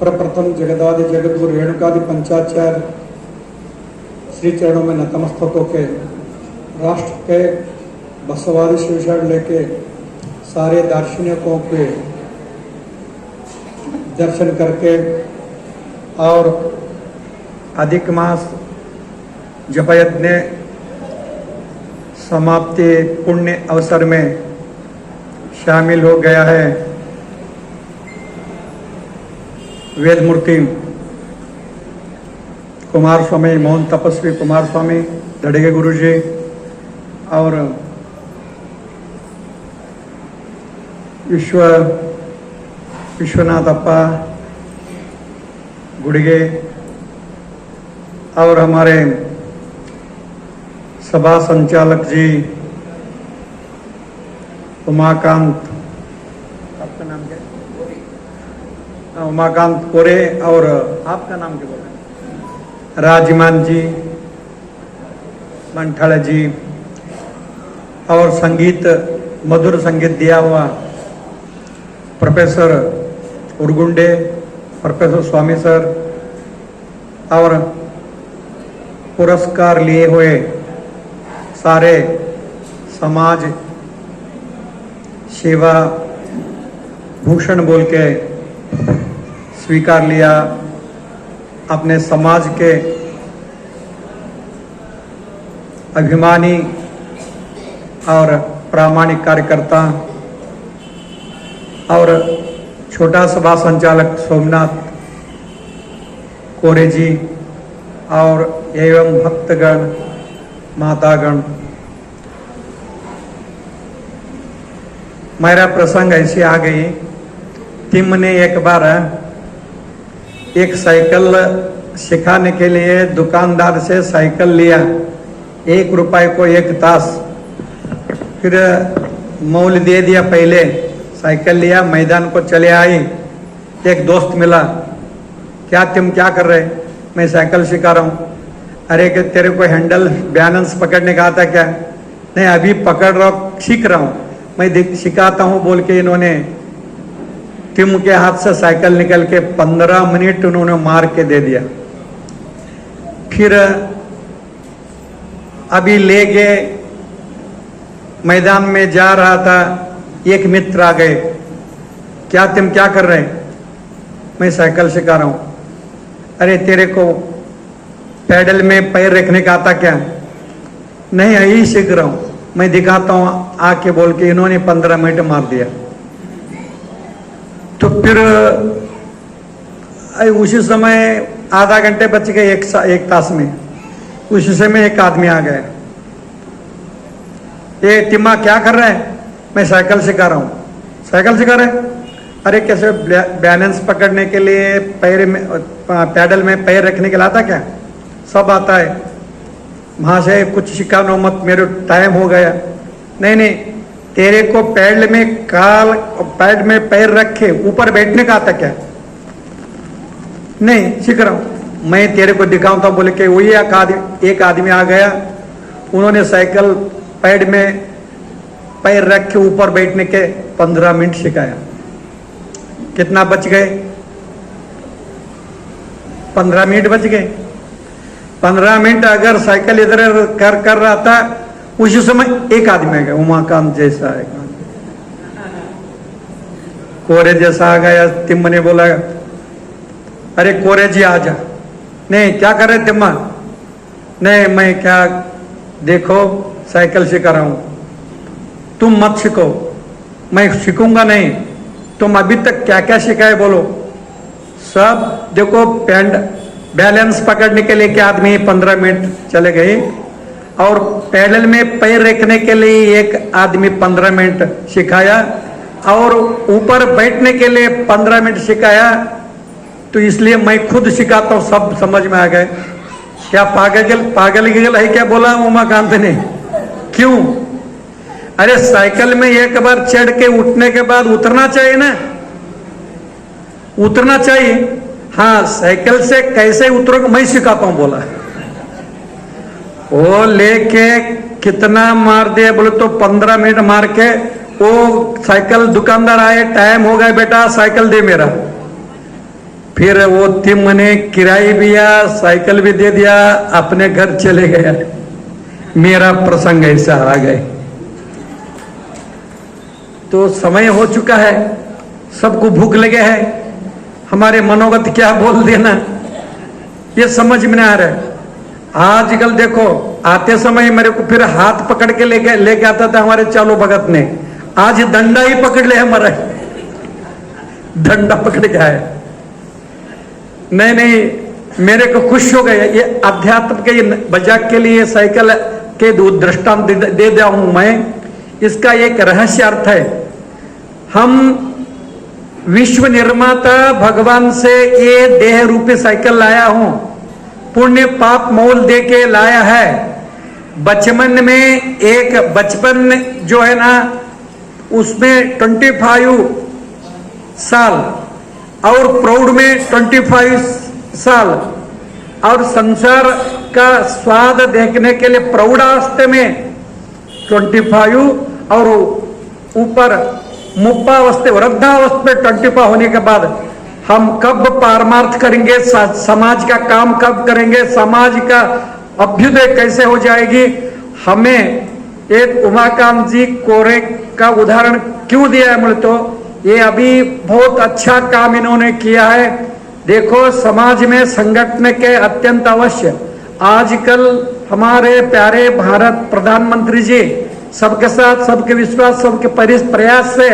प्रप्रथम जगदादि जगद्गुरु रेणुकादि पंचाचार्य श्री चरणों में नतमस्तक होके राष्ट्र के बसवादी शिवशरण लेके सारे दार्शनिकों के दर्शन करके और अधिक मास जपयज्ञ समाप्ति पुण्य अवसर में शामिल हो गया है। वेद मूर्ति कुमार स्वामी, मोहन तपस्वी कुमार स्वामी धड़गे गुरु जी और विश्वनाथ अप्पा गुड़गे और हमारे सभा संचालक जी उमाकांत, आपका नाम क्या है? उमाकांत कोरे, और आपका नाम क्या बोल रहे? राजमान जी, मंठाला जी, और संगीत मधुर संगीत दिया हुआ प्रोफेसर उर्गुंडे, प्रोफेसर स्वामी सर, और पुरस्कार लिए हुए सारे समाज सेवा भूषण बोल के स्वीकार लिया। अपने समाज के अभिमानी और प्रामाणिक कार्यकर्ता और छोटा सभा संचालक सोमनाथ कोरे जी और एवं भक्तगण मातागण, मेरा प्रसंग ऐसे आ गई। टिम ने एक बार एक साइकिल सिखाने के लिए दुकानदार से साइकिल लिया, 1 रुपए को 1 तास, फिर मोल दे दिया। पहले साइकिल लिया, मैदान को चले आई। एक दोस्त मिला, क्या तुम क्या कर रहे? मैं साइकिल सिखा रहा हूँ। अरे कि तेरे को हैंडल बैलेंस पकड़ने का आता क्या? नहीं, अभी पकड़ रहा हूँ, सीख रहा हूँ, मैं सिखाता हूँ बोल के इन्होंने टिम के हाथ से साइकिल निकल के 15 मिनट उन्होंने मार के दे दिया। फिर अभी ले गए, मैदान में जा रहा था, एक मित्र आ गए, क्या तुम क्या कर रहे? मैं साइकिल सिखा रहा हूँ। अरे तेरे को पैडल में पैर रखने का आता क्या? नहीं, यही सीख रहा हूँ, मैं दिखाता हूँ आके बोल के इन्होंने 15 मिनट मार दिया। तो फिर उसी समय आधा घंटे बच गए, एक तास में उसी समय एक आदमी आ गया। ये टिम्मा क्या कर रहा है? मैं साइकिल सिखा रहा हूँ। साइकिल सिखा रहे? अरे कैसे बैलेंस पकड़ने के लिए पैर में पैडल में पैर रखने के लिए आता क्या? सब आता है। वहां से कुछ सिखाना मत, मेरे टाइम हो गया। नहीं नहीं, तेरे को पैड में पैर रखे ऊपर बैठने का आता क्या? नहीं, सीख रहा हूं, मैं तेरे को दिखाऊंगा बोले के वही एक आदमी आ गया। उन्होंने साइकिल पैड में पैर रख के ऊपर बैठने के 15 मिनट सिखाया। कितना बच गए? 15 मिनट बच गए। 15 मिनट अगर साइकिल इधर कर रहा था, उसी समय एक आदमी आ गया, उमाकांत जैसा है, कोरे जैसा आ गया। तिम्मा ने बोला, अरे कोरे जी आ जा। नहीं, क्या कर रहे तिम्मा? नहीं, मैं क्या, देखो साइकिल सिखा रहा हूं, तुम मत सीखो। मैं सीखूंगा नहीं, तुम अभी तक क्या क्या सीखा है बोलो। सब देखो, बैलेंस पकड़ने के लिए क्या आदमी 15 मिनट चले गए, और पैडल में पैर रखने के लिए एक आदमी 15 मिनट सिखाया, और ऊपर बैठने के लिए 15 मिनट सिखाया। तो इसलिए मैं खुद सिखाता हूँ, सब समझ में आ गए। क्या पागल है क्या बोला उमाकांत ने? क्यों? अरे साइकिल में एक बार चढ़ के उठने के बाद उतरना चाहिए ना, उतरना चाहिए। हाँ, साइकिल से कैसे उतरोगे मैं सिखाता हूं बोला। वो लेके कितना मार दिया बोले तो 15 मिनट मार के वो साइकिल दुकानदार आए, टाइम हो गया बेटा साइकिल दे मेरा। फिर वो तिम ने किराए भी दिया, साइकिल भी दे दिया, अपने घर चले गया। मेरा प्रसंग ऐसा आ गए। तो समय हो चुका है, सबको भूख लगे है, हमारे मनोगत क्या बोल देना ये समझ में नहीं आ रहा है। आजकल देखो, आते समय मेरे को फिर हाथ पकड़ के लेके आता था हमारे चालू भगत ने, आज डंडा ही पकड़ ले हमारा, डंडा पकड़ के आए। नहीं नहीं, मेरे को खुश हो गए। ये अध्यात्म के मजाक के लिए साइकिल के दृष्टांत दे दिया हूं मैं। इसका एक रहस्य अर्थ है, हम विश्व निर्माता भगवान से ये देह रूपी साइकिल लाया हूं, पुण्य पाप मोल दे के लाया है। बचपन में एक बचपन जो है ना, उसमें 25 साल और प्रौढ़ में 25 साल, और संसार का स्वाद देखने के लिए प्रौढ़ावस्था में 25 और ऊपर मुप्पावस्था वृद्धावस्था में 25 होने के बाद हम कब पारमार्थ करेंगे, समाज का काम कब करेंगे, समाज का अभ्युदय कैसे हो जाएगी। हमें एक उमाकांत जी कोरे का उदाहरण क्यों दिया है बोले तो, ये अभी बहुत अच्छा काम इन्होंने किया है। देखो, समाज में संगठन के अत्यंत अवश्य। आजकल हमारे प्यारे भारत प्रधानमंत्री जी सबके साथ, सबके विश्वास, सबके प्रयास से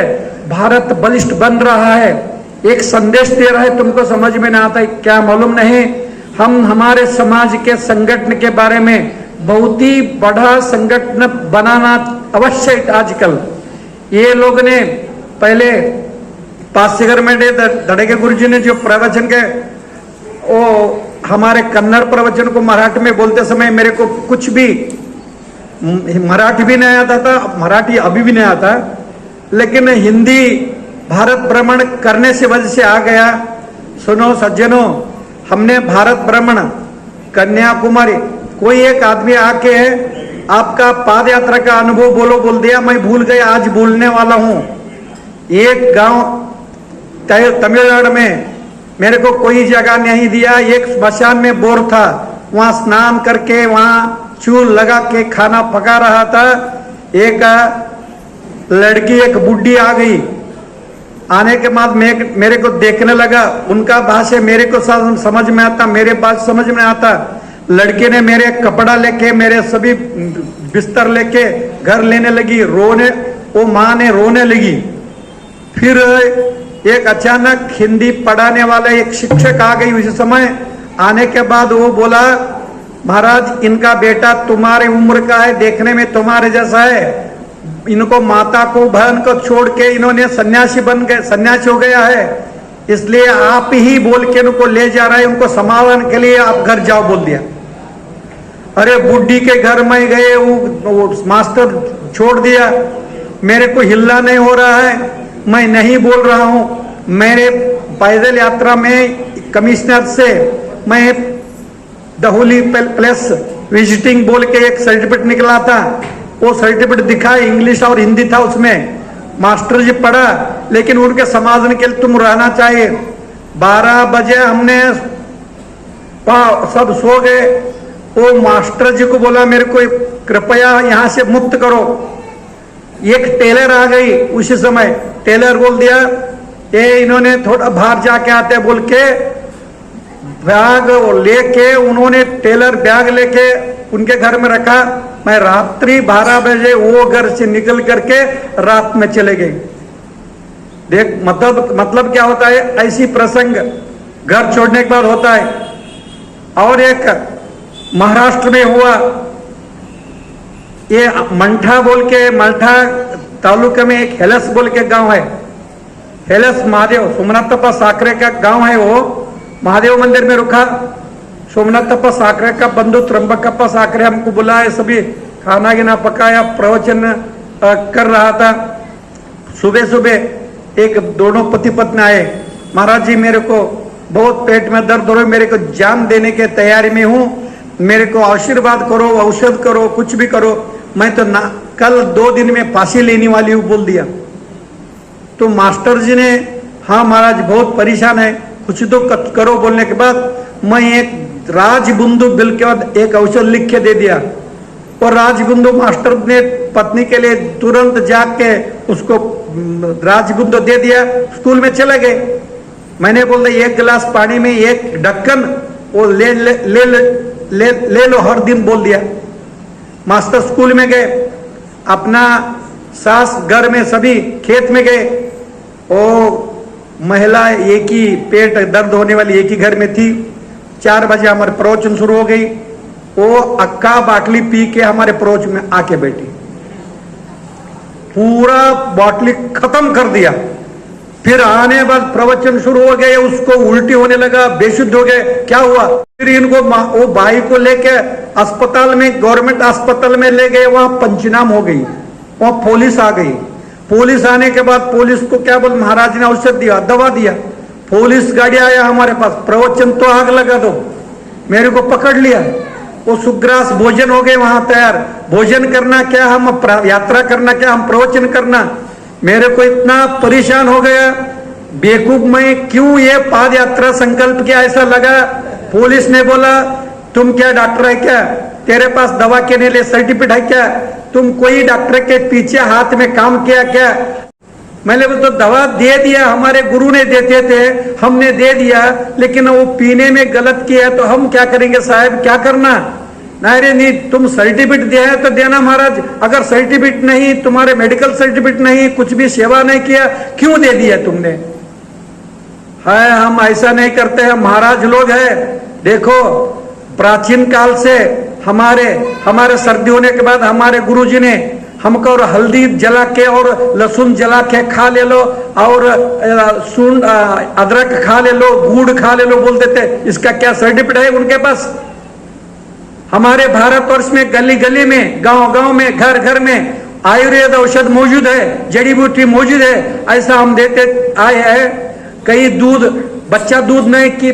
भारत बलिष्ठ बन रहा है, एक संदेश दे रहा है। तुमको समझ में ना आता है क्या मालूम नहीं। हम हमारे समाज के संगठन के बारे में बहुत ही बड़ा संगठन बनाना अवश्य। आजकल ये लोग ने पहले पासीगर में धड़के गुरु जी ने जो प्रवचन के, वो हमारे कन्नड़ प्रवचन को मराठी में बोलते समय मेरे को कुछ भी मराठी भी नहीं आता था, मराठी अभी भी नहीं आता, लेकिन हिंदी भारत भ्रमण करने से वजह से आ गया। सुनो सज्जनों, हमने भारत भ्रमण कन्याकुमारी, कोई एक आदमी आके आपका पाद यात्रा का अनुभव बोलो बोल दिया, मैं भूल गया, आज भूलने वाला हूं। एक गांव तमिलनाडु में मेरे को कोई जगह नहीं दिया, एक स्मशान में बोर था, वहां स्नान करके वहां चूल लगा के खाना पका रहा था। एक लड़की, एक बुढ़ी आ गई, आने के बाद मेरे को देखने लगा, उनका भाषा मेरे को समझ में आता, मेरे बात समझ में आता। लड़के ने मेरे कपड़ा लेके, मेरे सभी बिस्तर लेके घर लेने लगी, रोने, वो माँ ने रोने लगी। फिर एक अचानक हिंदी पढ़ाने वाला एक शिक्षक आ गई उसी समय। आने के बाद वो बोला, महाराज इनका बेटा तुम्हारे उम्र का है, देखने में तुम्हारे जैसा है, इनको माता को बहन को छोड़ के इन्होंने सन्यासी बन गए, सन्यासी हो गया है, इसलिए आप ही बोल के उनको ले जा रहे हैं, उनको समाधान के लिए आप घर जाओ बोल दिया। अरे बुढ़ी के घर में गए, वो मास्टर छोड़ दिया, मेरे को हिलना नहीं हो रहा है, मैं नहीं बोल रहा हूं। मेरे पैदल यात्रा में कमिश्नर से मैं दहोली प्लेस विजिटिंग बोल के एक सर्टिफिकेट निकला था, वो सर्टिफिकेट दिखा, इंग्लिश और हिंदी था उसमें। मास्टर जी पढ़ा, लेकिन उनके समाधान के लिए तुम रहना चाहिए। 12 बजे हमने सब सो गए। वो मास्टर जी को बोला, मेरे को कृपया यहाँ से मुक्त करो। एक टेलर आ गई उसी समय, टेलर बोल दिया, ये इन्होंने थोड़ा बाहर जाके आते बोल के बैग लेके, उन्होंने टेलर बैग लेके उनके घर में रखा। मैं रात्रि 12 बजे वो घर से निकल करके रात में चले गए। देख मतलब क्या होता है, ऐसी प्रसंग घर छोड़ने के बाद होता है। और एक महाराष्ट्र में हुआ, ये मंठा बोल के, मंठा तालुका में एक हेलस बोल के गांव है, हेलस महादेव, सोमनाथप्पा साकरे का गांव है। वो महादेव मंदिर में रुका। सोमनाथप्पा साकरे का बंधु त्र्यंबकप्पा साकरे हमको बुलाए, सभी खाना गिना पकाया, प्रवचन कर रहा था। सुबह सुबह एक दोनों पति पत्नी आए, महाराज जी मेरे को बहुत पेट में दर्द हो रहा है, मेरे को जान देने के तैयारी में हूँ, मेरे को आशीर्वाद करो, औषध करो, कुछ भी करो, मैं तो ना कल 2 दिन में फांसी लेने वाली हूँ बोल दिया। तो मास्टर जी ने, हाँ महाराज बहुत परेशान है, कुछ तो करो बोलने के बाद मैं एक राजबुंदु बिल के बाद एक औषध लिख के दे दिया, और राजबुंदु मास्टर ने पत्नी के लिए तुरंत जाके उसको राजबुंदु दे दिया, स्कूल में चले गए। मैंने बोल दिया एक गिलास पानी में एक ढक्कन वो ले ले, ले, ले, ले लो हर दिन बोल दिया। मास्टर स्कूल में गए, अपना सास घर में, सभी खेत में गए। ओ महिला एक ही पेट दर्द होने वाली एक ही घर में थी। 4 बजे हमारे प्रवचन शुरू हो गई। वो अक्का बाटली पी के हमारे प्रवचन में आके बैठी, पूरा बाटली खत्म कर दिया। फिर आने बाद प्रवचन शुरू हो गए, उसको उल्टी होने लगा, बेशुद्ध हो गए। क्या हुआ? फिर इनको वो भाई को लेके अस्पताल में, गवर्नमेंट अस्पताल में ले गए। वहां पंचनाम हो गई, वहां पुलिस आ गई। पुलिस आने के बाद पुलिस को क्या बोल, महाराज ने औषध दिया, दवा दिया। पुलिस गाड़ी आया हमारे पास, प्रवचन तो आग लगा दो, मेरे को पकड़ लिया। वो सुग्रास भोजन हो गए वहां तैयार। भोजन करना क्या, हम यात्रा करना क्या, हम प्रवचन करना। मेरे को इतना परेशान हो गया, बेवकूफ मैं क्यों ये पाद यात्रा संकल्प किया, ऐसा लगा। पुलिस ने बोला तुम क्या डॉक्टर है क्या, तेरे पास दवा के लिए सर्टिफिकेट है क्या, तुम कोई डॉक्टर के पीछे हाथ में काम किया क्या। मैंने तो दवा दे दिया, हमारे गुरु ने देते थे, हमने दे दिया, लेकिन वो पीने में गलत किया तो हम क्या करेंगे साहब, क्या करना। नहीं नहीं, तुम सर्टिफिकेट दिया है तो देना महाराज, अगर सर्टिफिकेट नहीं, तुम्हारे मेडिकल सर्टिफिकेट नहीं, कुछ भी सेवा नहीं किया, क्यों दे दिया तुमने। है हम ऐसा नहीं करते हैं, महाराज लोग हैं। देखो प्राचीन काल से हमारे सर्दी होने के बाद हमारे गुरुजी ने हमको और हल्दी जला के और लहसुन जला के खा ले लो, और अदरक खा ले लो, गुड़ खा ले लो बोल देते। इसका क्या सर्टिफिकेट है उनके पास। हमारे भारतवर्ष में गली गली में, गांव गांव में, घर घर में आयुर्वेद औषध मौजूद है, जड़ी बूटी मौजूद है। ऐसा हम देते आए हैं। कई दूध, बच्चा दूध नहीं कि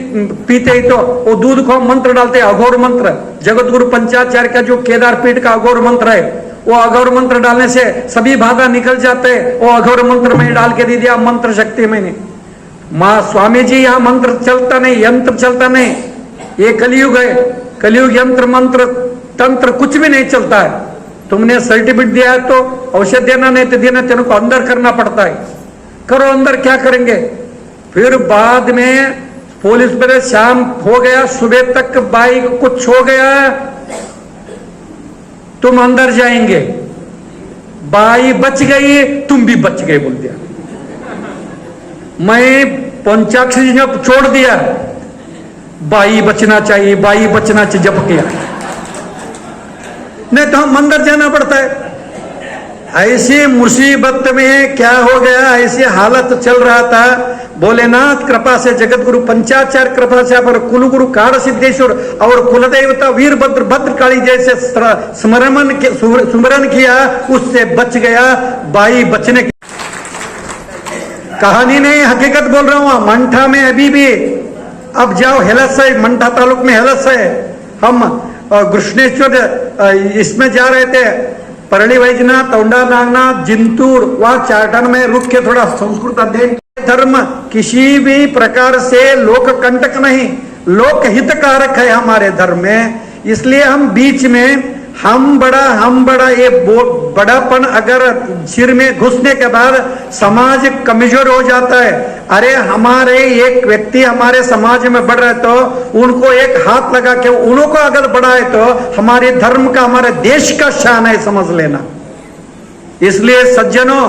पीते ही तो वो दूध को मंत्र डालते हैं, अघोर मंत्र। जगत गुरु पंचाचार्य का जो केदार पीठ का अघोर मंत्र है, वो अघोर मंत्र डालने से सभी बाधा निकल जाते हैं। वो अघोर मंत्र में डाल के दे दिया, मंत्र शक्ति मैंने। माँ स्वामी जी यहाँ मंत्र चलता नहीं, यंत्र चलता नहीं, ये कलयुग है। कलयुग यंत्र मंत्र तंत्र कुछ भी नहीं चलता है। तुमने सर्टिफिकेट दिया है तो औषध देना, नहीं तो देना, तेरे को अंदर करना पड़ता है। करो अंदर, क्या करेंगे। फिर बाद में पुलिस पर शाम हो गया, सुबह तक बाइक कुछ हो गया, तुम अंदर जाएंगे, बाई बच गई, तुम भी बच गए बोल दिया। मैं पंचाक्षरी ने छोड़ दिया, बाई बचना चाहिए, बाई बचना चाहिए जप किया, नहीं तो हम अंदर जाना पड़ता है। ऐसी मुसीबत में क्या हो गया, ऐसी हालत चल रहा था। भोलेनाथ कृपा से, जगत गुरु पंचाचार्य कृपा से, पर कुल गुरु कार सिद्धेश्वर और कुलदेवता वीरभद्र भद्रकाली जैसे सुमरन किया, उससे बच गया। बाई बचने की कहानी नहीं, हकीकत बोल रहा हूं। मंठा में अभी भी, अब जाओ हेलस है, मंठा तालुक में हेलस है। हम कृष्णेश्वर इसमें जा रहे थे, परली वैजनाथ, तौंडा नागनाथ, जिंतूर, वहां चाटन में रुक के थोड़ा संस्कृत अध्ययन। धर्म किसी भी प्रकार से लोक कंटक नहीं, लोक हितकारक है हमारे धर्म में। इसलिए हम बीच में हम बड़ा ये बड़ापन अगर सिर में घुसने के बाद समाज कमजोर हो जाता है। अरे हमारे एक व्यक्ति हमारे समाज में बढ़ रहे तो उनको एक हाथ लगा के उनको अगर बढ़ाए तो हमारे धर्म का, हमारे देश का शान है, समझ लेना। इसलिए सज्जनों,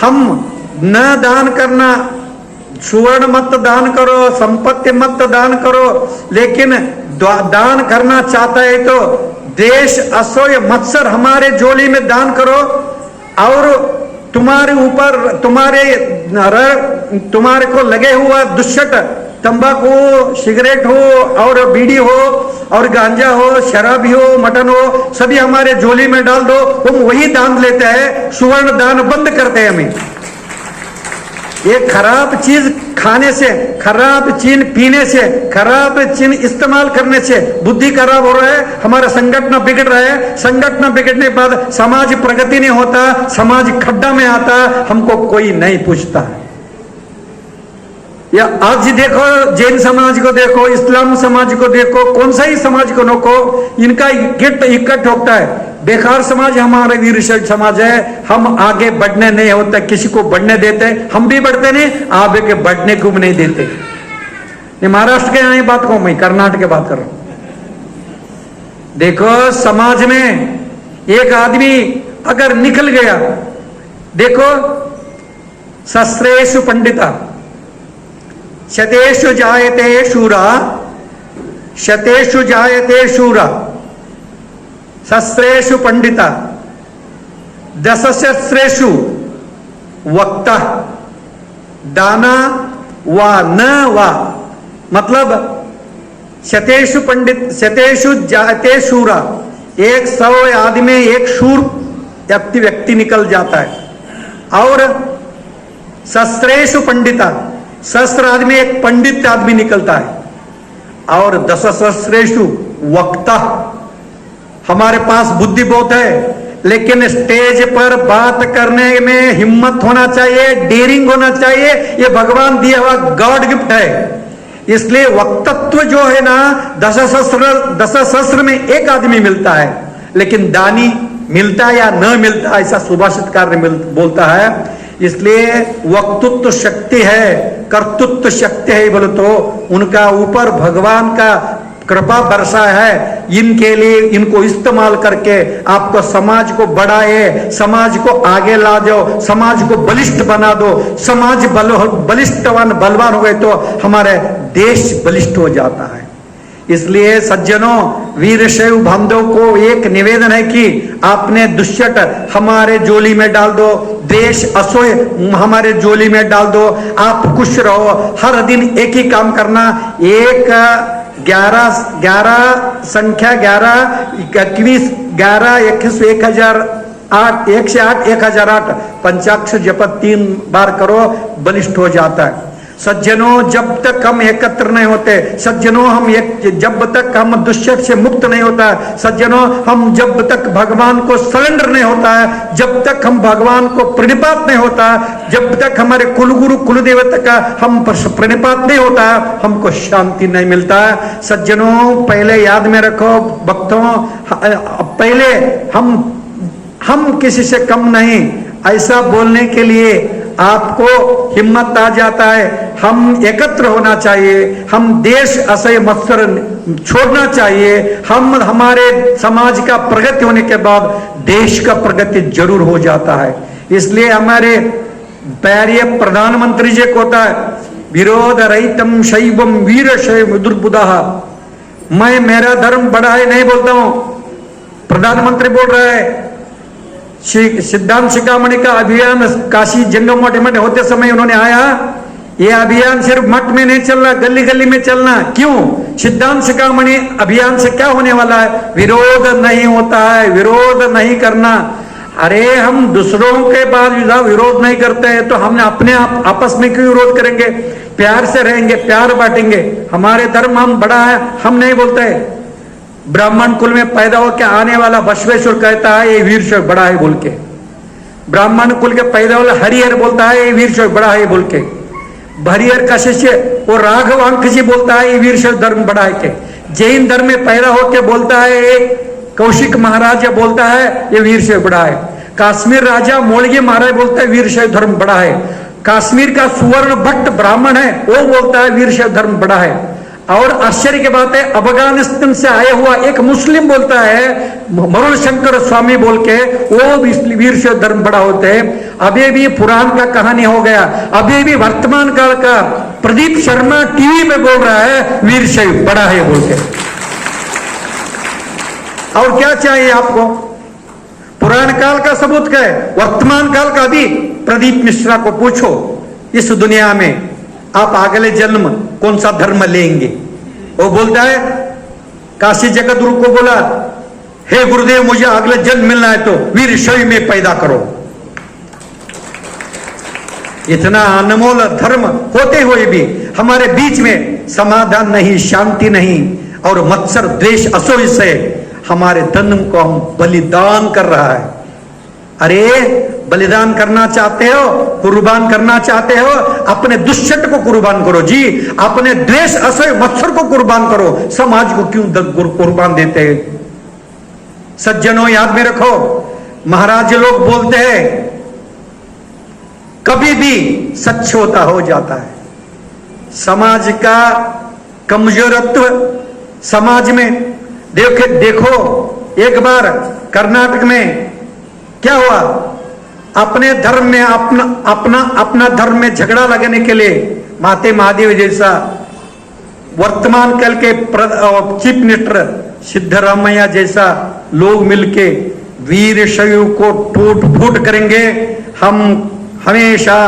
हम न दान करना, सुवर्ण मत दान करो, संपत्ति मत दान करो, लेकिन दान करना चाहता है तो देश असोय मत्सर हमारे झोली में दान करो। और तुम्हारे ऊपर तुम्हारे को लगे हुआ दुष्ट तंबाकू हो, सिगरेट हो, और बीड़ी हो, और गांजा हो, शराबी हो, मटन हो, सभी हमारे झोली में डाल दो, हम वही दान लेते हैं। सुवर्ण दान बंद करते हैं हमें। ये खराब चीज खाने से, खराब चीज पीने से, खराब चीज इस्तेमाल करने से बुद्धि खराब हो रहा है, हमारा संगठन बिगड़ रहा है। संगठन बिगड़ने के बाद समाज प्रगति नहीं होता, समाज खड्डा में आता, हमको कोई नहीं पूछता। या आज देखो जैन समाज को देखो, इस्लाम समाज को देखो, कौन सा ही समाज को नको, इनका गिट इकट्ठ होता है। बेकार समाज हमारा वीरशैव समाज है। हम आगे बढ़ने नहीं होता, किसी को बढ़ने देते, हम भी बढ़ते नहीं, आगे के बढ़ने को भी नहीं देते। ये महाराष्ट्र के यहाँ बात कहूं, मैं कर्नाटक की बात कर रहा हूं। देखो समाज में एक आदमी अगर निकल गया, देखो शस्त्रेषु पंडिता शतेषु जायते शूरा, शतेषु जायते शूरा, शस्त्रेषु पंडिता दशशस्त्रेषु वक्ता दाना वा न वा, मतलब शतेषु पंडित शतेषु जायते शूरा, 100 आदमी एक शूर व्यक्ति निकल जाता है। और शस्त्रेषु पंडिता, शस्त्र आदमी एक पंडित आदमी निकलता है। और दशशस्त्रेषु वक्ता, हमारे पास बुद्धि बहुत है, लेकिन स्टेज पर बात करने में हिम्मत होना चाहिए, डेयरिंग होना चाहिए। ये भगवान दिया हुआ गॉड गिफ्ट है। इसलिए वक्तत्व जो है ना, दशशस्त्र में एक आदमी मिलता है, लेकिन दानी मिलता है या न मिलता है, ऐसा सुभाषितकार ने बोलता है। इसलिए वक्तृत्व शक्ति है, कर्तृत्व शक्ति है बोले तो उनका ऊपर भगवान का कृपा बरसा है। इनके लिए इनको इस्तेमाल करके आपको समाज को बढ़ाए, समाज को आगे ला जाओ, समाज को बलिष्ठ बना दो। समाज बलिष्ठवान बलवान हो गए तो हमारे देश बलिष्ठ हो जाता है। इसलिए सज्जनों, वीरशैव बांधवों को एक निवेदन है कि आपने दुष्यट हमारे झोली में डाल दो, देश असोय हमारे झोली में डाल दो, आप खुश रहो। हर दिन एक ही काम करना, 11 संख्या 11 21 11 21 1008 108 1008 पंचाक्षर जप 3 बार करो, बलिष्ठ हो जाता है। सज्जनों, जब तक हम एकत्र नहीं होते, सज्जनों जब तक हम दुष्यट से मुक्त नहीं होता है, सज्जनों हम जब तक भगवान को सरेंडर नहीं होता है, जब तक हम भगवान को प्रणिपात नहीं होता, जब तक हमारे कुलगुरु कुलदेवता का हम प्रणिपात नहीं होता, हमको शांति नहीं मिलता है। सज्जनों, पहले याद में रखो भक्तों, पहले हम किसी से कम नहीं, ऐसा बोलने के लिए आपको हिम्मत आ जाता है। हम एकत्र होना चाहिए, हम देश असह्य मत्सर छोड़ना चाहिए। हमारे समाज का प्रगति होने के बाद देश का प्रगति जरूर हो जाता है। इसलिए हमारे प्यारे प्रधानमंत्री जी को होता है, विरोध रहितम शैवम वीर शैव दुर्बुदा। मैं मेरा धर्म बड़ा है नहीं बोलता हूं, प्रधानमंत्री बोल रहा है। सिद्धांत शिखामणि का अभियान काशी जंगम मठ में होते समय उन्होंने आया, ये अभियान सिर्फ मठ में नहीं चलना, गली गली में चलना। क्यों? सिद्धांत शिखामणि अभियान से क्या होने वाला है? विरोध नहीं होता है, विरोध नहीं करना। अरे हम दूसरों के बाद विरोध नहीं करते हैं तो हमने अपने आप आपस में क्यों विरोध करेंगे? प्यार से रहेंगे, प्यार बांटेंगे। हमारे धर्म हम बड़ा है हम नहीं बोलते। ब्राह्मण कुल में पैदा होकर आने वाला बसवेश्वर कहता है ये वीरशैव बड़ा है बोल के। ब्राह्मण कुल के पैदा वाला हरिहर बोलता है ये वीरशैव बड़ा है बोल के। हरिहर का शिष्य वो राघव अंक जी बोलता है ये वीरशैव धर्म बड़ा है के। जैन धर्म में पैदा होकर बोलता है कौशिक महाराज बोलता है ये वीरशैव बड़ा है। काश्मीर राजा मोड़गी महाराज बोलता है वीरशैव धर्म बड़ा है। कश्मीर का सुवर्ण भट्ट ब्राह्मण है वो बोलता है वीरशैव धर्म बड़ा है। और आश्चर्य की बात है अफगानिस्तान से आया हुआ एक मुस्लिम बोलता है मरुल शंकर स्वामी बोल के वो वीरशैव धर्म बड़ा होते हैं। अभी भी पुराण का कहानी हो गया, अभी भी वर्तमान काल का प्रदीप शर्मा टीवी में बोल रहा है वीरशैव बड़ा है बोल के। और क्या चाहिए आपको? पुराण काल का सबूत क्या है? वर्तमान काल का भी प्रदीप मिश्रा को पूछो इस दुनिया में आप अगले जन्म कौन सा धर्म लेंगे? वो बोलता है काशी जगतगुरु को बोला हे गुरुदेव मुझे अगले जन्म मिलना है तो वीरशैव में पैदा करो। इतना अनमोल धर्म होते हुए भी हमारे बीच में समाधान नहीं, शांति नहीं और मत्सर द्वेष असोय से हमारे धर्म को हम बलिदान कर रहा है। अरे बलिदान करना चाहते हो, कुर्बान करना चाहते हो, अपने दुष्ट को कुर्बान करो जी, अपने द्वेष असह्य मत्सर को कुर्बान करो, समाज को क्यों कुर्बान देते हैं? सज्जनों याद में रखो, महाराज लोग बोलते हैं कभी भी सच होता हो जाता है। समाज का कमजोरत्व समाज में देखो एक बार कर्नाटक में क्या हुआ, अपने धर्म में अपना धर्म में झगड़ा लगने के लिए माते महादेव जैसा वर्तमान काल के चीफ मिनिस्टर सिद्धरामैया जैसा लोग मिलके वीर शैव को टूट फूट करेंगे, हम हमेशा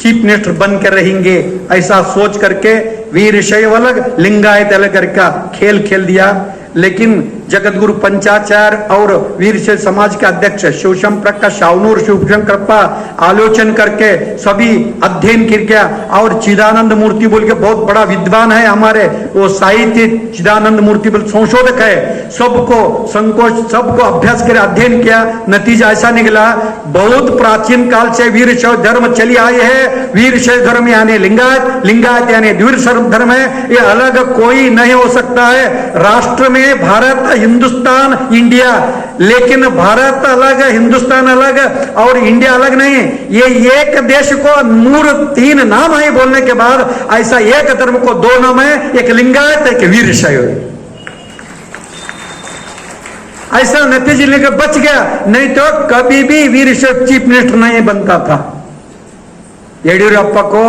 चीफ मिनिस्टर बन कर रहेंगे, ऐसा सोच करके वीर शैव अलग लिंगायत अलग करके खेल खेल दिया। लेकिन जगत गुरु पंचाचार्य और वीर शैव समाज के अध्यक्ष शिवशम प्रकाश शावनूर शिवशंकरप्पा आलोचन करके सभी अध्ययन कर गया, और चिदानंद मूर्ति बोल के बहुत बड़ा विद्वान है हमारे, वो साहित्य चिदानंद मूर्ति बोल संशोधक है, सबको संकोच सबको अभ्यास कर अध्ययन किया, नतीजा ऐसा निकला बहुत प्राचीन काल से वीर शैव धर्म चली आई है। वीर शैव धर्म यानी लिंगायत, लिंगायत यानी द्विर धर्म है, ये अलग कोई नहीं हो सकता है। राष्ट्र में भारत हिंदुस्तान इंडिया, लेकिन भारत अलग हिंदुस्तान अलग और इंडिया अलग नहीं, ये एक देश को मूल तीन नाम है बोलने के बाद ऐसा एक धर्म को दो नाम है, एक लिंगायत एक वीर शैव, ऐसा नतीजे लेकर बच गया, नहीं तो कभी भी वीर शैव चीफ मिनिस्टर नहीं बनता था। येडियुरप्पा को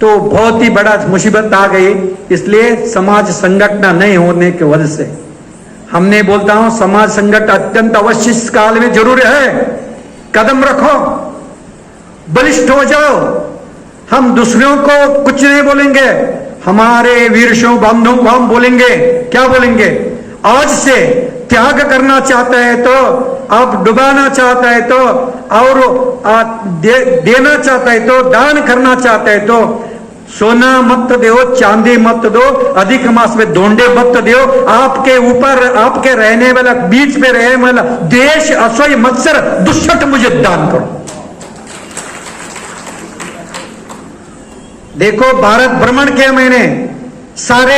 तो बहुत ही बड़ा मुसीबत आ गई, इसलिए समाज संगठन नहीं होने की वजह से हमने बोलता हूं समाज संगठन अत्यंत अवश्य इस काल में जरूरी है। कदम रखो, बलिष्ठ हो जाओ, हम दूसरों को कुछ नहीं बोलेंगे, हमारे वीर शैव बंधुओं को हम बोलेंगे, क्या बोलेंगे, आज से त्याग करना चाहता है तो, आप डुबाना चाहता है तो, और देना चाहता है तो, दान करना चाहता है तो सोना मत दो, चांदी मत दो, अधिक मास में दोंडे मत दो, आपके ऊपर आपके रहने वाला बीच में रहने वाला देश असह्य मत्सर दुष्ट मुझे दान करो। देखो भारत भ्रमण किया मैंने, सारे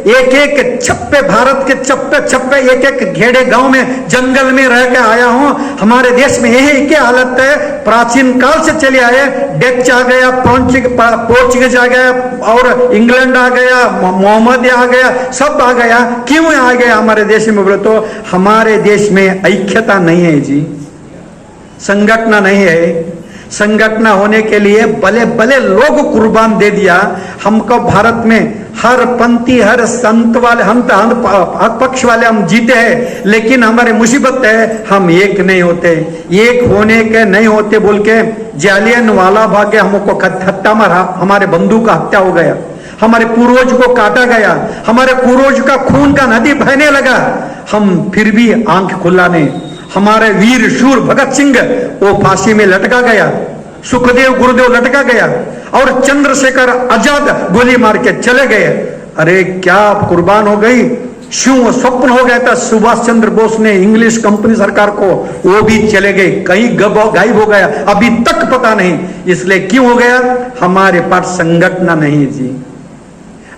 एक एक छप्पे, भारत के छप्पे छप्पे एक एक घेरे गांव में जंगल में रह के आया हूं। हमारे देश में यही क्या हालत है, प्राचीन काल से चले आए, डच आ गया, पोर्चुगीज आ गया, और इंग्लैंड आ गया, मोहम्मद आ गया, सब आ गया, क्यों आ गया हमारे देश में? बोले तो हमारे देश में ऐक्यता नहीं है जी, संगठन नहीं है। संगठन होने के लिए भले भले लोग कुर्बान दे दिया, हमको भारत में हर पंथी हर संत वाले हम पक्ष वाले हम जीते हैं, लेकिन हमारे मुसीबत है हम एक नहीं होते, एक होने के नहीं होते बोल के जालियन वाला बाग के हमको हत्या मारा, हमारे बंधु का हत्या हो गया, हमारे पूर्वज को काटा गया, हमारे पूर्वज का खून का नदी बहने लगा, हम फिर भी आंख खुला नहीं। हमारे वीर शूर भगत सिंह वो फांसी में लटका गया, सुखदेव गुरुदेव लटका गया, और चंद्रशेखर आजाद गोली मार के चले गए। अरे क्या कुर्बान हो गई, क्यों स्वप्न हो गया था सुभाष चंद्र बोस ने इंग्लिश कंपनी सरकार को, वो भी चले गए, कहीं गायब हो गया, अभी तक पता नहीं। इसलिए क्यों हो गया, हमारे पास संगठन नहीं जी,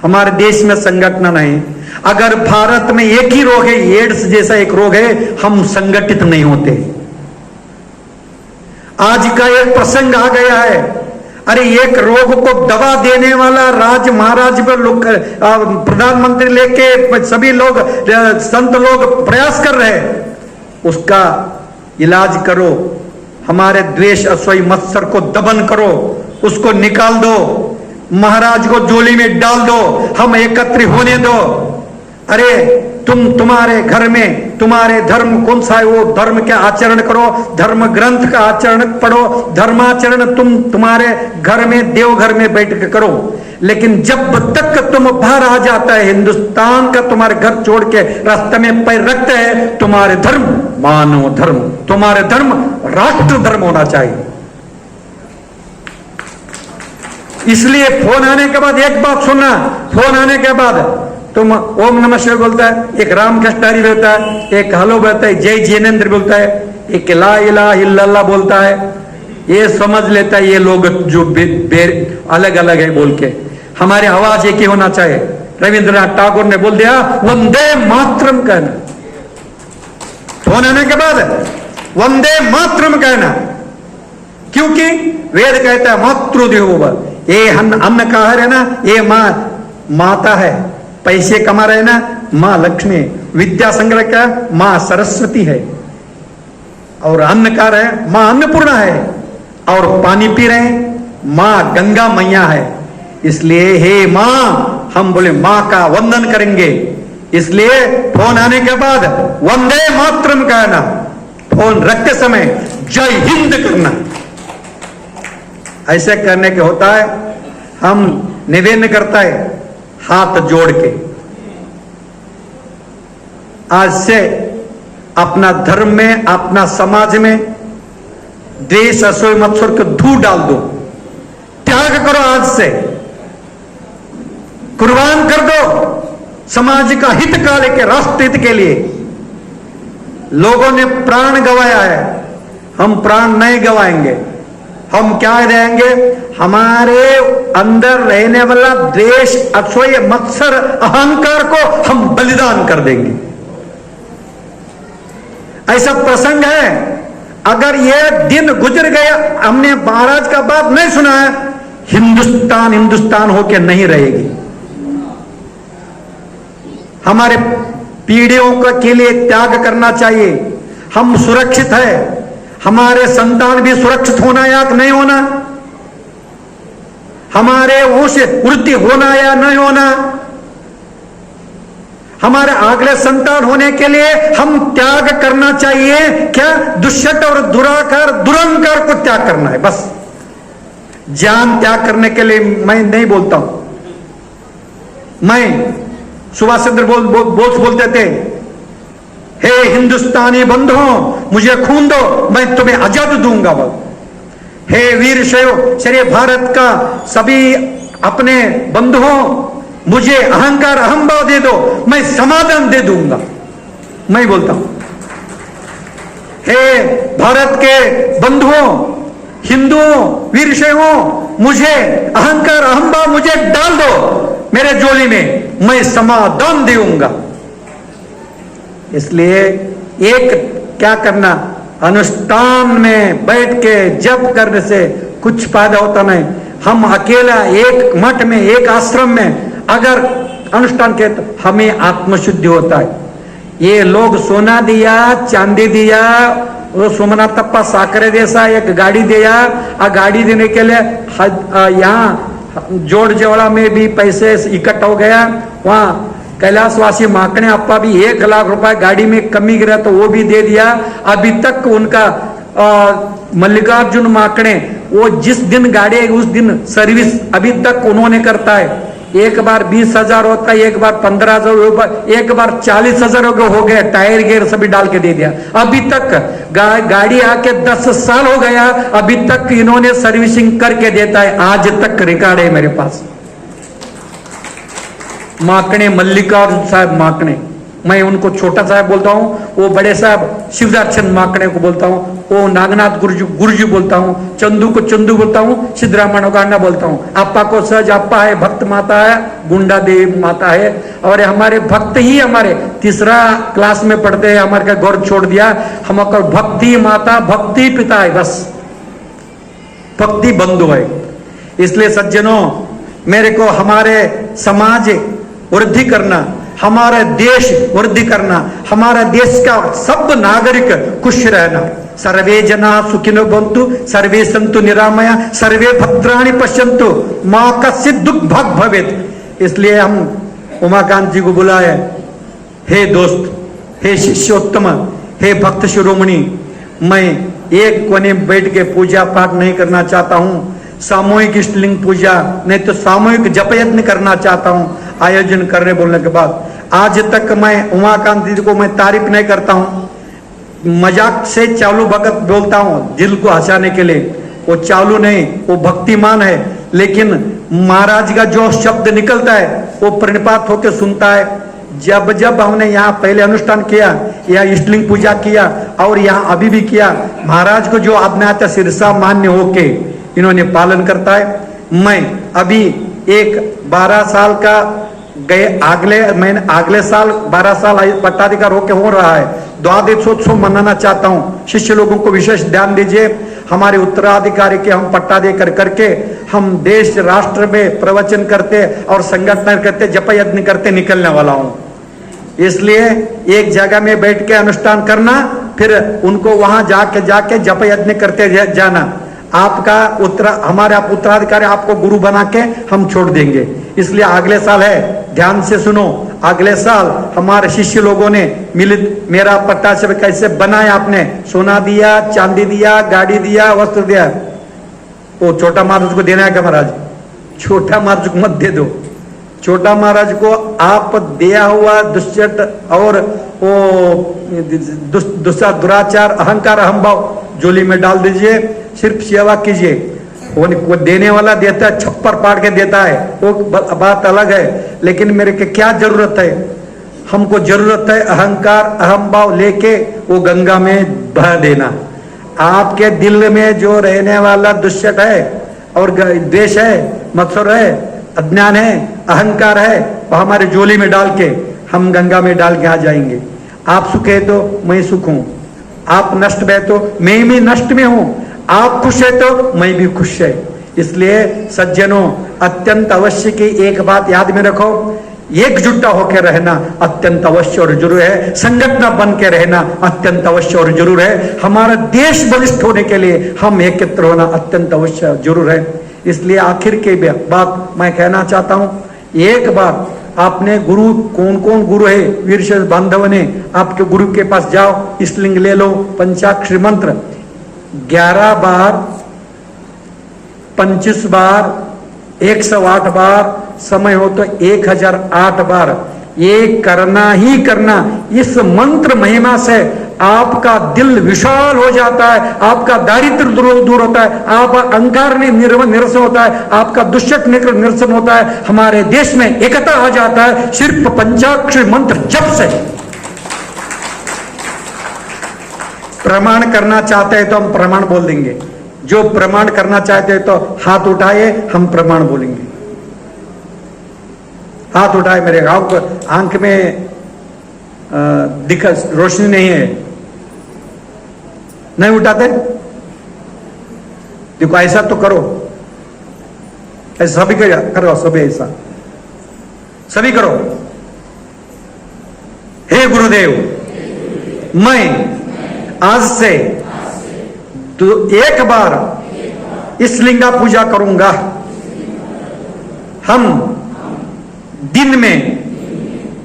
हमारे देश में संगठन नहीं। अगर भारत में एक ही रोग है, एड्स जैसा एक रोग है, हम संगठित नहीं होते। आज का एक प्रसंग आ गया है, अरे एक रोग को दवा देने वाला राज महाराज पर लोग, प्रधानमंत्री लेके सभी लोग संत लोग प्रयास कर रहे हैं, उसका इलाज करो, हमारे द्वेष असह्य मत्सर को दमन करो, उसको निकाल दो, महाराज को जोली में डाल दो, हम एकत्र होने दो। अरे तुम्हारे घर में तुम्हारे धर्म कौन सा है, वो धर्म के आचरण करो, धर्म ग्रंथ का आचरण पढ़ो, धर्माचरण तुम्हारे घर में देवघर में बैठ के करो। लेकिन जब तक तुम बाहर आ जाता है, हिंदुस्तान का तुम्हारे घर छोड़ के रास्ते में पैर रखते हैं, तुम्हारे धर्म मानव धर्म, तुम्हारे धर्म राष्ट्र धर्म होना चाहिए। इसलिए फोन आने के बाद एक बात सुनना, फोन आने के बाद तुम ओम नमः शिवाय बोलता है, एक राम कष्टारी बोलता है, एक हेलो बोलता है, जय जिनेन्द्र बोलता है, एक ला इलाहा इल्लल्लाह बोलता है, ये समझ लेता है ये लोग जो अलग अलग है बोल के। हमारी आवाज एक ही होना चाहिए। रविंद्रनाथ टैगोर ने बोल दिया वंदे मातरम कहना, फोन आने के बाद वंदे मातरम कहना, क्योंकि वेद कहता है मातृदेवो भव। ये अन्न का आहार है ना, ये माता है, पैसे कमा रहे ना मां लक्ष्मी, विद्या संग्रह का मां सरस्वती है, और अन्न खा रहे मां अन्नपूर्णा है, और पानी पी रहे मां गंगा मैया है। इसलिए हे मां, हम बोले मां का वंदन करेंगे। इसलिए फोन आने के बाद वंदे मातरम कहना, फोन रखते समय जय हिंद करना, ऐसे करने के होता है। हम निवेदन करता है हाथ जोड़ के, आज से अपना धर्म में, अपना समाज में द्वेष असोय मत्सर को दूर डाल दो, त्याग करो, आज से कुर्बान कर दो समाज का हित का लेके, राष्ट्र हित के लिए। लोगों ने प्राण गंवाया है, हम प्राण नहीं गंवाएंगे। हम क्या रहेंगे, हमारे अंदर रहने वाला द्वेष असोय मत्सर अहंकार को हम बलिदान कर देंगे। ऐसा प्रसंग है, अगर ये दिन गुजर गया, हमने महाराज का बात नहीं सुना है, हिंदुस्तान हिंदुस्तान होके नहीं रहेगी। हमारे पीढ़ियों के लिए त्याग करना चाहिए। हम सुरक्षित है, हमारे संतान भी सुरक्षित होना या नहीं होना, हमारे वंश वृद्धि होना या नहीं होना, हमारे अगले संतान होने के लिए हम त्याग करना चाहिए। क्या दुष्ट और दुराकार दुरंकार को त्याग करना है, बस। जान त्याग करने के लिए मैं नहीं बोलता हूं। मैं सुभाष चंद्र बोस बोलते थे, हे हिंदुस्तानी बंधुओं, मुझे खून दो, मैं तुम्हें आजाद दूंगा। हे वीर शरीर भारत का सभी अपने बंधुओं, मुझे अहंकार अहंभाव दे दो, मैं समाधान दे दूंगा। मैं बोलता हूं, हे भारत के बंधुओं, हिंदुओं, वीरशैवों, मुझे अहंकार अहंभाव मुझे डाल दो मेरे झोली में, मैं समाधान दूंगा। इसलिए एक क्या करना, अनुष्ठान में बैठ के जप करने से कुछ फायदा होता नहीं। हम अकेला एक मठ में, एक आश्रम में अगर अनुष्ठान के तो हमें आत्मशुद्धि होता है। ये लोग सोना दिया, चांदी दिया, वो सोमनाथप्पा साकरे जैसा एक गाड़ी दिया, गाड़ी देने के लिए यहाँ जोड़ जवड़ा में भी पैसे इकट्ठा हो गया। वहां कैलाशवासी माकड़े अप्पा भी 1 लाख रुपए गाड़ी में कमी गिरा तो वो भी दे दिया। अभी तक उनका मल्लिकार्जुन माकड़े, वो जिस दिन गाड़ी है उस दिन सर्विस अभी तक उन्होंने करता है। एक बार 20,000 होता है, एक बार 15,000, एक बार 40,000 हो गया, टायर गियर सभी डाल के दे दिया। अभी तक गाड़ी आके 10 साल हो गया, अभी तक इन्होंने सर्विसिंग करके देता है, आज तक रिकॉर्ड है मेरे पास। माकड़े मल्लिकार्जुन साहब माकड़े, मैं उनको छोटा साहब बोलता हूँ, वो बड़े साहब शिवदास चंद माकड़े को बोलता हूँ, वो नागनाथ गुरुजी बोलता हूँ, चंदू को चंदू बोलता हूँ, सिद्धरामन गांडा बोलता हूँ, अप्पा को सहज अप्पा है, भक्त माता है, गुंडा देवी माता है। और हमारे भक्त ही हमारे 3रा क्लास में पढ़ते हैं, हमारे का गौर छोड़ दिया, हमको भक्ति माता भक्ति पिता है, बस भक्ति बंधु है। इसलिए सज्जनों, मेरे को हमारे समाज वृद्धि करना, हमारा देश वृद्धि करना, हमारा देश का सब नागरिक खुश रहना। सर्वे जना सुखिनो भवन्तु, सर्वे सन्तु निरामया, सर्वे भद्राणि पश्यन्तु, मां कश्चित् दुःख भाग् भवेत्। इसलिए हम उमाकांत जी को बुलाए, हे दोस्त, हे शिष्योत्तम, हे भक्त शिरोमणि, मैं एक कोने बैठ के पूजा पाठ नहीं करना चाहता हूँ, सामूहिक इष्टलिंग पूजा नहीं तो सामूहिक जप यज्ञ करना चाहता हूँ। आयोजन करने बोलने के बाद आज तक मैं उमाकांत जी को मैं तारीफ नहीं करता हूँ, मजाक से चालू भगत बोलता हूँ दिल को हंसाने के लिए, वो चालू नहीं, वो भक्तिमान है। लेकिन महाराज का जो शब्द निकलता है वो प्रणिपात होकर सुनता है। जब जब हमने यहाँ पहले अनुष्ठान किया, या इष्टलिंग पूजा किया और यहाँ अभी भी किया। महाराज को जो आज्ञा सिरसा मान्य होके इन्होंने पालन करता है। मैं अभी एक 12 साल का अगले साल 12 साल पट्टाधिकार होके हो रहा है। द्वादशोत्सव मनाना चाहता हूँ। शिष्य लोगों को विशेष ध्यान दीजिए। हमारे उत्तराधिकारी के हम पट्टा देकर करके हम देश राष्ट्र में प्रवचन करते और संगठन करते, जप यज्ञ करते निकलने वाला हूँ। इसलिए एक जगह में बैठ के अनुष्ठान करना, फिर उनको वहां जाके जप यज्ञ करते जाना। आपका हमारे उत्तराधिकारी आपको गुरु बना के हम छोड़ देंगे। इसलिए अगले साल है, ध्यान से सुनो। अगले साल हमारे शिष्य लोगों ने मिलित मेरा पट्टा से कैसे बनाया, आपने सोना दिया, चांदी दिया, गाड़ी दिया, वस्त्र दिया। वो छोटा महाराज को देना है क्या महाराज? छोटा महाराज को मत दे दो। छोटा महाराज को आप दिया हुआ दुष्ट और वो दुराचार, अहंकार, अहंभाव जोली में डाल दीजिए। सिर्फ सेवा कीजिए। वो देने वाला देता है, छप्पर पाड़ के देता है, वो बात अलग है। लेकिन मेरे के क्या जरूरत है? हमको जरूरत है अहंकार, अहंभाव लेके वो गंगा में बहा देना। आपके दिल में जो रहने वाला दुष्ट है और द्वेष है, मत्सर है, अज्ञान है, अहंकार है, वो हमारे झोली में डाल के हम गंगा में डाल के आ जाएंगे। आप सुख है तो मैं सुख हूं, आप नष्ट में तो मैं भी नष्ट में हूं, आप खुश है तो मैं भी खुश है। इसलिए सज्जनों, अत्यंत अवश्य की एक बात याद में रखो, एकजुटता होकर रहना अत्यंत अवश्य और जरूर है। संगठन बन के रहना अत्यंत अवश्य और जरूर है। हमारा देश बलिष्ठ होने के लिए हम एकत्र होना अत्यंत अवश्य जरूर है। इसलिए आखिर के बात मैं कहना चाहता हूं, एक बार आपने गुरु, कौन कौन गुरु है वीर बांधव ने, आपके गुरु के पास जाओ, इष्टलिंग ले लो, पंचाक्षरी मंत्र 11 बार, 25 बार, 108 बार, समय हो तो 1008 बार ये करना ही करना। इस मंत्र महिमा से आपका दिल विशाल हो जाता है, आपका दारिद्र्य दूर होता है, आप अहंकार निरसन होता है, आपका दुष्ट निरसन होता है, हमारे देश में एकता आ जाता है सिर्फ पंचाक्षरी मंत्र जप से। प्रमाण करना चाहते हैं तो हम प्रमाण बोल देंगे। जो प्रमाण करना चाहते हैं तो हाथ उठाए, हम प्रमाण बोलेंगे। हाथ उठाए। मेरे गांव आंख में दिखा रोशनी नहीं है, नहीं उठाते? देखो ऐसा तो करो, ऐसा सभी करो, सभी ऐसा सभी करो। हे गुरुदेव, मैं आज से एक बार इस लिंगा पूजा करूंगा। हम दिन में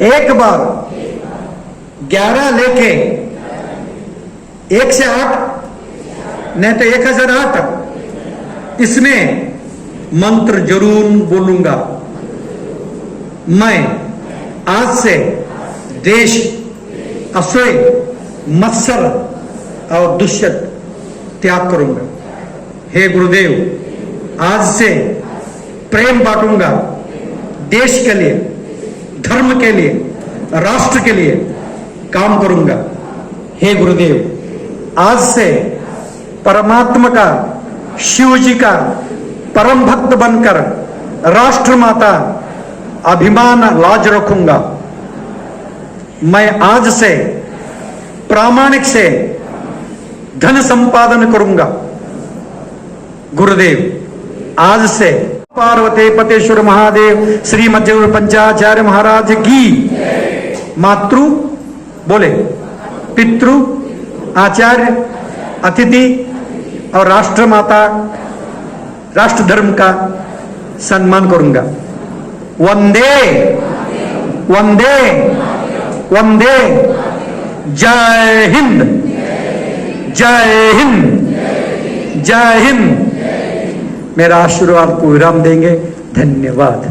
एक बार 11 लेके 1 से 8 नहीं तो 1008 इसमें मंत्र जरूर बोलूंगा। मैं आज से देश, असुर, मत्सर और दुष्ट त्याग करूंगा। हे गुरुदेव, आज से प्रेम बांटूंगा, देश के लिए, धर्म के लिए, राष्ट्र के लिए काम करूंगा। हे गुरुदेव, आज से परमात्मा का, शिव जी का परम भक्त बनकर राष्ट्र माता अभिमान लाज रखूंगा। मैं आज से प्रामाणिक से धन संपादन करूंगा। गुरुदेव, आज से पार्वती पतेश्वर महादेव श्री मध्य पंचाचार्य महाराज की मातृ बोले, पितृ, आचार्य, अतिथि और राष्ट्र माता, राष्ट्र धर्म का सम्मान करूंगा। वंदे वंदे वंदे। जय हिंद, जय हिंद, जय हिंद। मेरा आशीर्वाद को विराम देंगे। धन्यवाद।